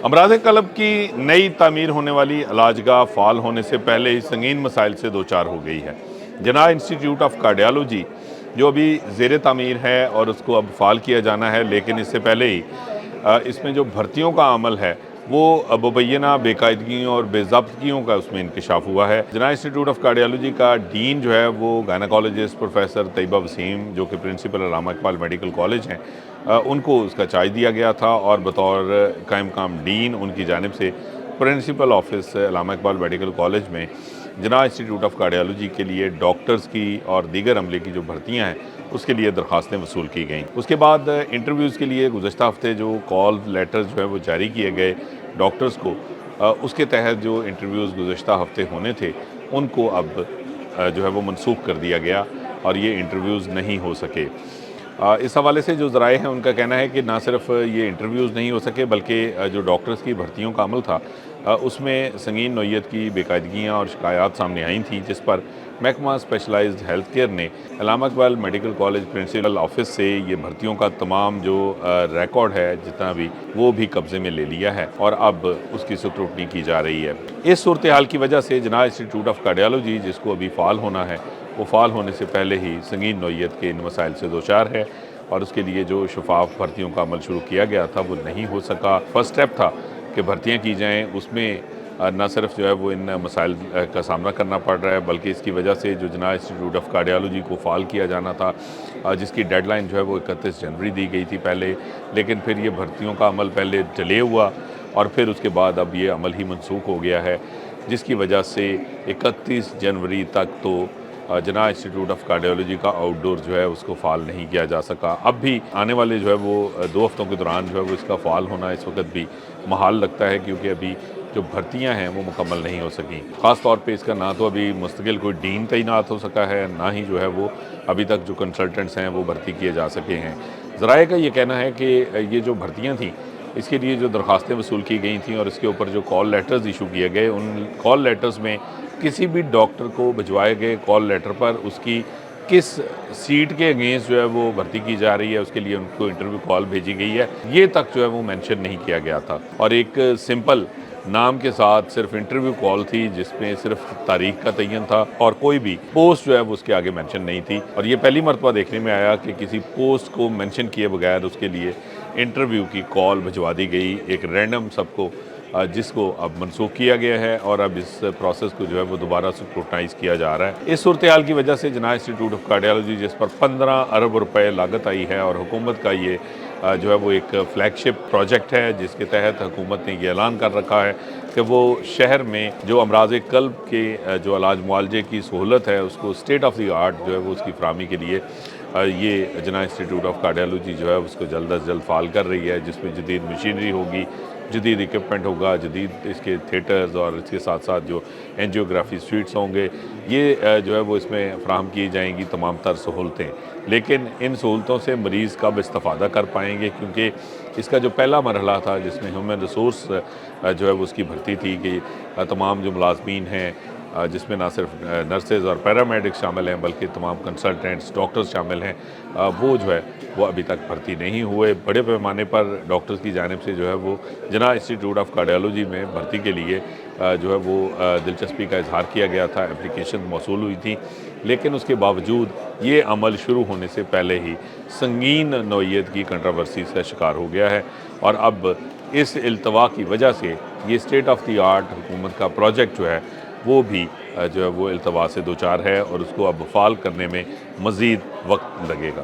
अमराज कल्ब की नई तामीर होने वाली इलाजगाह फ़ाल होने से पहले ही संगीन मसाइल से दो चार हो गई है। जना इंस्टीट्यूट ऑफ कार्डियोलॉजी जो अभी ज़ेर तामीर है और उसको अब फ़ाल किया जाना है, लेकिन इससे पहले ही इसमें जो भर्तियों का अमल है वो मुबैना बेकायदगियों और बेज़ाब्तगियों का उसमें इंकशाफ हुआ है। जना इंस्टीट्यूट ऑफ कार्डियोलॉजी का डीन जो है वो गायनेकोलॉजिस्ट प्रोफेसर तैयबा वसीम, जो कि प्रिंसिपल अल्लामा इकबाल मेडिकल कॉलेज हैं, उनको उसका चार्ज दिया गया था और बतौर कायम काम डीन उनकी जानिब से प्रिंसिपल ऑफिस अल्लामा इकबाल मेडिकल कॉलेज में जना इंस्टीट्यूट ऑफ कार्डियोलॉजी के लिए डॉक्टर्स की और दीगर अमले की जो भर्तियाँ हैं उसके लिए दरख्वास्तें वसूल की गईं। उसके बाद इंटरव्यूज़ के लिए गुज़श्ता हफ्ते जो कॉल लेटर्स जो है वो जारी किए गए डॉक्टर्स को, उसके तहत जो इंटरव्यूज़ गुज़श्ता हफ्ते होने थे उनको अब जो है वो मनसूख कर दिया गया और ये इंटरव्यूज़ नहीं हो सके। इस हवाले से जो ज़राए हैं उनका कहना है कि ना सिर्फ ये इंटरव्यूज़ नहीं हो सके बल्कि जो डॉक्टर्स की भर्तियों का अमल था उसमें संगीन नौइयत की बेकायदगियाँ और शिकायत सामने आई थी, जिस पर महकमा स्पेशलाइज्ड हेल्थ केयर ने Allama Iqbal medical college principal office से ये भर्तियों का तमाम जो रिकॉर्ड है जितना भी वो भी कब्ज़े में ले लिया है और अब उसकी स्क्रूटनी की जा रही है। इस सूरत हाल की वजह से जना इंस्टीट्यूट ऑफ कार्डियोलॉजी जिसको अभी फ़ाल होना है वो फ़ाल होने से पहले ही संगीन नौइयत के इन मसाइल से दो चार है और उसके लिए जो शफाफ भर्तियों का अमल शुरू किया गया था वो नहीं हो सका। फर्स्ट स्टेप था कि भर्तियाँ की जाएँ, उसमें न सिर्फ जो है वो इन मसाइल का सामना करना पड़ रहा है बल्कि इसकी वजह से जो जना इंस्टीट्यूट ऑफ कार्डियोलॉजी को फ़ाल किया जाना था, जिसकी डेडलाइन जो है वो 31 जनवरी दी गई थी पहले, लेकिन फिर ये भर्तियों का अमल पहले डिले हुआ और फिर उसके बाद अब ये अमल ही मनसूख हो गया है, जिसकी वजह से 31 जनवरी तक तो जना इंस्टीट्यूट ऑफ कार्डियोलॉजी का आउटडोर जो है उसको फ़ाल नहीं किया जा सका। अब भी आने वाले जो है वो 2 हफ्तों के दौरान जो है वो इसका फ़ाल होना इस वक्त भी महाल लगता है, क्योंकि अभी जो भर्तियां हैं वो मुकम्मल नहीं हो सकी। ख़ास तौर पे इसका ना तो अभी मुस्तकिल कोई डीन तैनात हो सका है, ना ही जो है वो अभी तक जो कंसल्टेंट्स हैं वो भर्ती किए जा सके हैं। ज़राए का ये कहना है कि ये जो भर्तियाँ थीं इसके लिए जो दरख्वास्तें वसूल की गई थी और इसके ऊपर जो कॉल लेटर्स इशू किए गए, उन कॉल लेटर्स में किसी भी डॉक्टर को भिजवाए गए कॉल लेटर पर उसकी किस सीट के अगेंस्ट जो है वो भर्ती की जा रही है उसके लिए उनको इंटरव्यू कॉल भेजी गई है, ये तक जो है वो मेंशन नहीं किया गया था और एक सिंपल नाम के साथ सिर्फ इंटरव्यू कॉल थी जिसमें सिर्फ तारीख का तयन था और कोई भी पोस्ट जो है वो उसके आगे मेंशन नहीं थी। और ये पहली मरतबा देखने में आया कि किसी पोस्ट को मेंशन किए बगैर उसके लिए इंटरव्यू की कॉल भिजवा दी गई एक रैंडम सबको, जिसको अब मनसूख किया गया है और अब इस प्रोसेस को जो है वो दोबारा स्क्रूटनाइज किया जा रहा है। इस सूरत हाल की वजह से जना इंस्टीट्यूट ऑफ कार्डियोलॉजी जिस पर 15 अरब रुपए लागत आई है और हुकूमत का ये जो है वो एक फ्लैगशिप प्रोजेक्ट है जिसके तहत हुकूमत ने ये ऐलान कर रखा है कि वो शहर में जो अमराज कल्ब के जो इलाज मुआलजे की सहूलत है उसको स्टेट ऑफ द आर्ट जो है वो उसकी फराहमी के लिए ये जना इंस्टीट्यूट ऑफ कार्डियोलॉजी जो है उसको जल्द अज जल्द फ़ाल कर रही है, जिसमें जदीद मशीनरी होगी, जदीद इक्विपमेंट होगा, जदीद इसके थिएटर्स और इसके साथ साथ जो एंजियोग्राफी स्वीट्स होंगे, ये जो है वो इसमें फ़राहम की जाएंगी तमाम तर सहूलतें। लेकिन इन सहूलतों से मरीज़ कब इस्तेफ़ादा कर पाएंगे, क्योंकि इसका जो पहला मरहला था जिसमें ह्यूमन रिसोर्स जो है वो उसकी भर्ती थी कि तमाम जो मुलाजमीन हैं जिसमें ना सिर्फ नर्सेज़ और पैरामेडिक्स शामिल हैं बल्कि तमाम कंसल्टेंट्स डॉक्टर्स शामिल हैं, वो जो है वो अभी तक भर्ती नहीं हुए। बड़े पैमाने पर डॉक्टर्स की जानिब से जो है वो जना इंस्टीट्यूट ऑफ कार्डियोलॉजी में भर्ती के लिए जो है वो दिलचस्पी का इजहार किया गया था, एप्लीकेशन मौसूल हुई थी, लेकिन उसके बावजूद ये अमल शुरू होने से पहले ही संगीन नौइयत की कंट्रोवर्सी का शिकार हो गया है और अब इस इल्तवा की वजह से ये स्टेट ऑफ द आर्ट हुकूमत का प्रोजेक्ट जो है वो भी जो है वो इल्तवा से दो चार है और उसको अब फ़ाल करने में मज़ीद वक्त लगेगा।